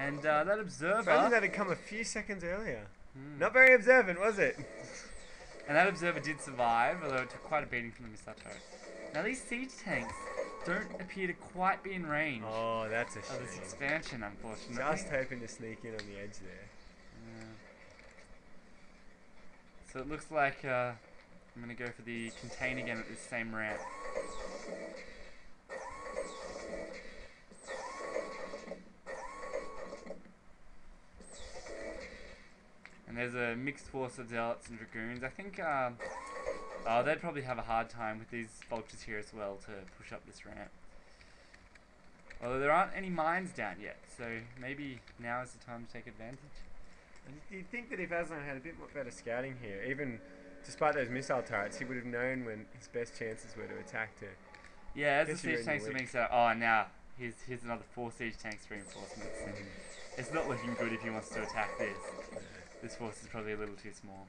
And that observer... If only that had come a few seconds earlier. Not very observant, was it? And that observer did survive, although it took quite a beating from the missile turret. Now these siege tanks don't appear to quite be in range. Oh, that's a shame. Of this expansion, unfortunately. Just hoping to sneak in on the edge there. Yeah. So it looks like I'm going to go for the contain again at this same ramp. And there's a mixed force of zealots and dragoons. I think they'd probably have a hard time with these vultures here as well to push up this ramp. Although there aren't any mines down yet, so maybe now is the time to take advantage. You'd think that if Aslan had a bit more better scouting here, even despite those missile turrets, he would have known when his best chances were to attack to... Yeah, as the siege tanks are being set up... Oh, now, here's another 4 siege tanks reinforcements. It's not looking good if he wants to attack this. This force is probably a little too small.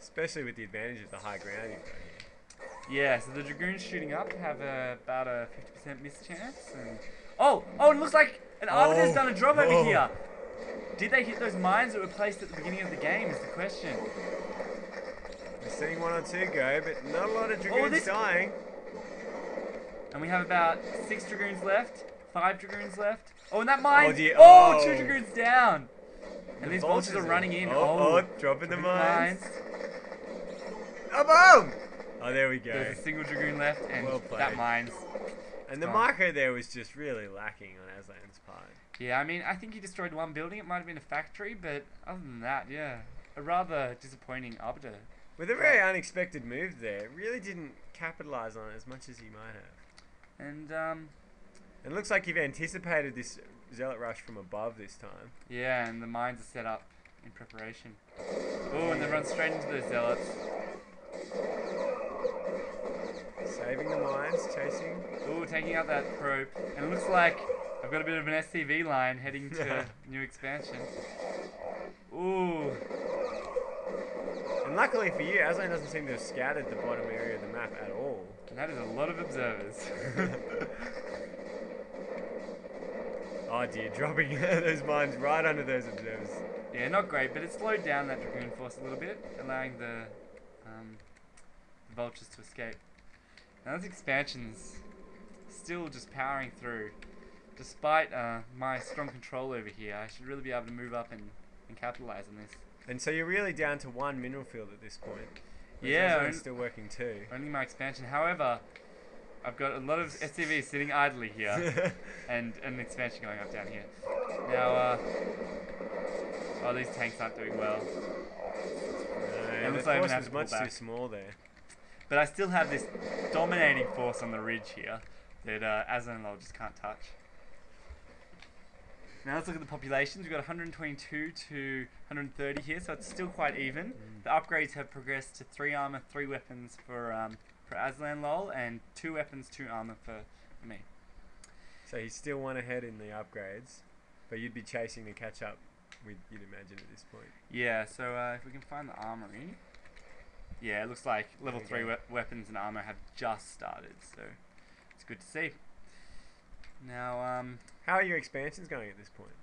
Especially with the advantage of the high ground you've got here. Yeah, so the dragoons shooting up have about a 50% miss chance. And oh, it looks like an arbiter's done a drop over here. Did they hit those mines that were placed at the beginning of the game is the question. We're seeing 1 or 2 go, but not a lot of dragoons dying. And we have about 6 dragoons left, 5 dragoons left. Oh, and that mine! 2 dragoons down! And these vultures are running in. Dropping the mines. Oh, boom! Oh, there we go. There's a single dragoon left, and that mine's... And the marker there was just really lacking on Aslan's part. Yeah, I mean, I think he destroyed 1 building. It might have been a factory, but other than that, yeah. A rather disappointing arbiter. With a very unexpected move there. Really didn't capitalise on it as much as he might have. And, it looks like you've anticipated this zealot rush from above this time. Yeah, and the mines are set up in preparation. Oh, and they run straight into those zealots. Saving the mines, chasing. Oh, taking out that probe. And it looks like I've got a bit of an SCV line heading to new expansion. Ooh. And luckily for you, Aslan doesn't seem to have scattered the bottom area of the map at all. And that is a lot of observers. Oh dear, dropping those mines right under those observers. Yeah, not great, but it slowed down that dragoon force a little bit, allowing the vultures to escape. Now this expansion's still just powering through. Despite my strong control over here, I should really be able to move up and capitalise on this. And so you're really down to 1 mineral field at this point. Yeah, it's still working too. Only my expansion. However, I've got a lot of SCVs sitting idly here, and an expansion going up down here. Now, these tanks aren't doing well. No, the force was much too small there. But I still have this dominating force on the ridge here that Aslanlol just can't touch. Now let's look at the populations. We've got 122 to 130 here, so it's still quite even. The upgrades have progressed to 3 armor, 3 weapons for Aslanlol, and 2 weapons, 2 armor for me. So he's still 1 ahead in the upgrades, but you'd be chasing to catch up, you'd imagine, at this point. Yeah, so if we can find the armory. Yeah, it looks like level 3 weapons and armor have just started, so it's good to see. Now, how are your expansions going at this point?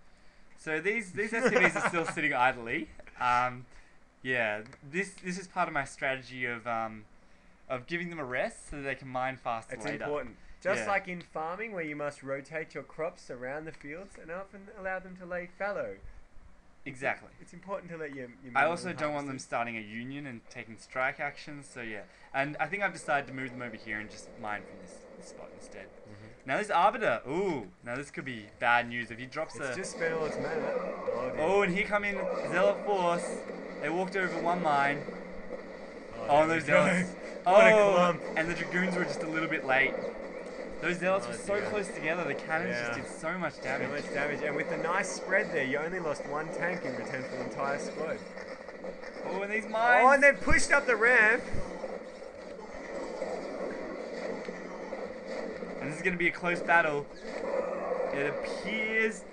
So these SCVs are still sitting idly. Yeah, this is part of my strategy of giving them a rest so that they can mine faster later. It's important. Just like in farming, where you must rotate your crops around the fields and often allow them to lay fallow. Exactly. It's important to let you... I also don't want them starting a union and taking strike actions, so yeah. And I think I've decided to move them over here and just mine from this spot instead. Now this Arbiter, now this could be bad news if he drops It's just spent all its mana. Oh, and here come in Zealot Force. They walked over 1 mine. And those Zealots. What a clump. And the Dragoons were just a little bit late. Those Zealots were so close together, the cannons just did so much damage. So much damage, and with the nice spread there, you only lost 1 tank in return for the entire squad. Oh, and these mines! Oh, and they pushed up the ramp! And this is going to be a close battle. It appears...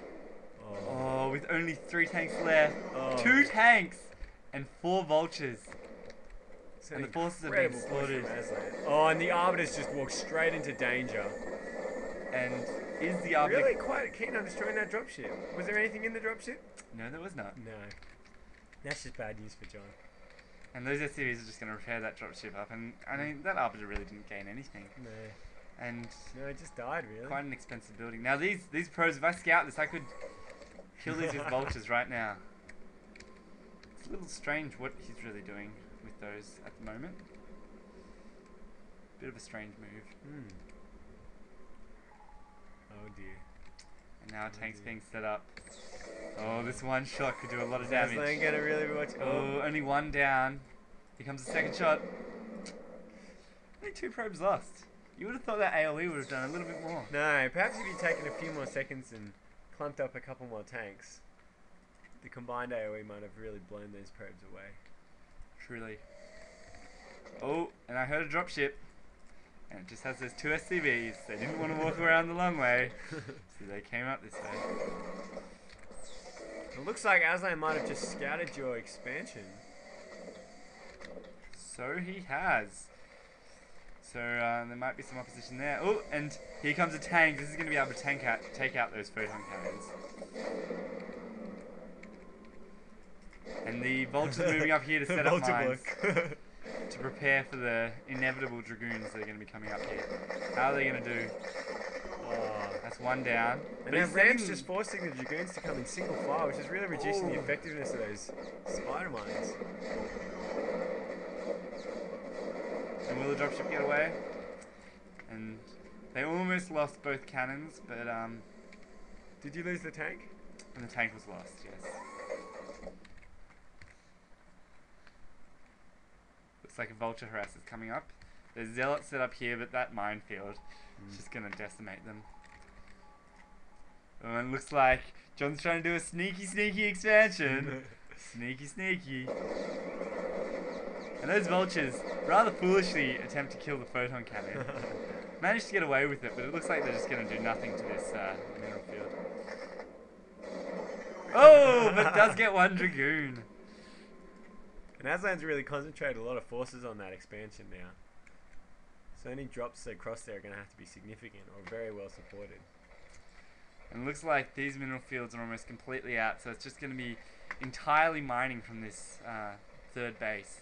Oh, with only 3 tanks left. 2 tanks! And 4 vultures. And the forces have been slaughtered. Oh, and the Arbiters just walked straight into danger. And is the ORB... Really quite keen on destroying that dropship. Was there anything in the dropship? No, there was not. No. That's just bad news for John. And those SCVs are just going to repair that dropship up. And I mean, that Arbiter really didn't gain anything. No. And No, it just died, really. quite an expensive building. Now these pros, if I scout this, I could kill these with vultures right now. It's a little strange what he's really doing with those at the moment. Bit of a strange move. Hmm. Oh dear. And now a tank's being set up. Oh, this one shot could do a lot of damage. Aslan gonna really be watching. Oh, only one down. Here comes the second shot. Only 2 probes lost. You would have thought that AoE would have done a little bit more. No, perhaps if you'd taken a few more seconds and clumped up a couple more tanks, the combined AoE might have really blown those probes away. Truly. Oh, and I heard a dropship. And it just has those 2 SCVs. They didn't want to walk around the long way, so they came up this way. It looks like Aslan might have just scouted your expansion. So he has. So there might be some opposition there. Oh, and here comes a tank. This is going to be able to take out those photon cannons. And the vultures moving up here to set up mines. To prepare for the inevitable dragoons that are going to be coming up here. How are they going to do? Oh, that's one down. And now Ram's just forcing the dragoons to come in single file, which is really reducing the effectiveness of those spider mines. And will the dropship get away? And they almost lost both cannons, but Did you lose the tank? And the tank was lost, yes. Looks like a vulture harass is coming up. There's zealots set up here, but that minefield is just going to decimate them. Oh, and it looks like John's trying to do a sneaky expansion. Sneaky. And those vultures rather foolishly attempt to kill the photon cannon. Managed to get away with it, but it looks like they're just going to do nothing to this mineral field. Oh, but it does get one dragoon. And Aslan's really concentrated a lot of forces on that expansion now. So any drops across there are going to have to be significant or very well supported. And it looks like these mineral fields are almost completely out, so it's just going to be entirely mining from this third base.